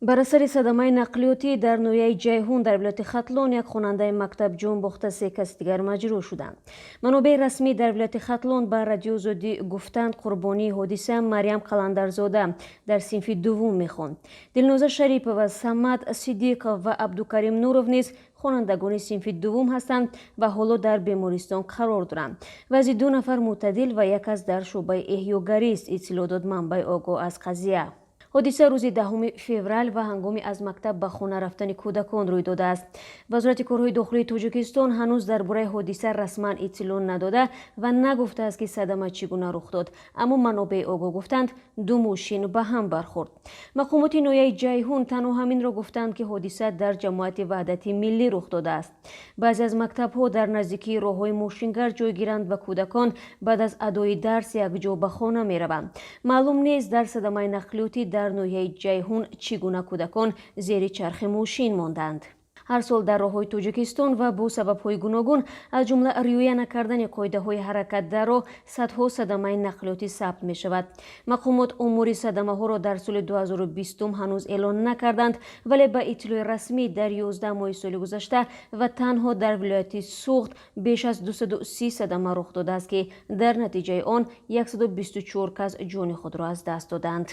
бар асари садамаи нақлиётӣ дар ноҳияи ҷайҳун дар вилояти хатлон як хонандаи мактаб ҷон бохта 3 каси дигар маҷрӯҳ шуданд. Манобеъи расмӣ дар вилояти хатлон ба радиои озодӣ гуфтанд қурбонии ҳодиса Марьям Қаландарзода дар синфи дуввум мехонд. Дилноза Шарипова, Самад Сидиқов ва Абдукарим Нуров низ хонандагони синфи дуввум ҳастанд ва ҳоло дар бемористон қарор доранд. Баъзи 2 нафар мӯътадил ва як кас дар шуъбаи эҳёгарист, иттилоъ дод манбаи огоҳ аз қазия. ҳодиса рӯзи 10 феврал ва ҳангоми аз мактаб ба хона рафтани кӯдакон рӯй додааст. Вазорати корҳои дохилии Тоҷикистон ҳанӯз дар бораи ҳодиса расман иттилоъ надода ва нагуфтааст ки садама чӣ гуна рух дод, аммо манобеъи огоҳ гуфтанд 2 мошин ба ҳам бархӯрд. мақомоти ноҳияи ҷайҳун танҳо ҳаминро гуфтанд ки ҳодиса дар ҷамоати Ваҳдати миллӣ рух додааст. баъзе аз мактабҳо дар наздикии роҳҳои мошингар ҷойгиранд ва кӯдакон баъд аз адои дарс якҷо ба хона мераванд. маълум нест дар садамаи нақлиётӣ дар ноҳияи ҷайҳун чӣ гуна кӯдакон зери чархи мошин монданд. ҳар сол дар роҳҳои Тоҷикистон ва бо сабабҳои гуногун аз ҷумла риоя накардани қоидаҳои ҳаракат дар роҳ садҳо садамаи нақлиётӣ сабт мешавад. мақомот омори садамаҳоро дар соли 2020 ҳанӯз эълон накарданд, вале ба иттилои расмӣ дар 11 моҳи соли гузашта ва танҳо дар вилояти Суғд беш аз 230 садама рух додааст ки дар натиҷаи он 124 кас ҷони худро аз даст доданд.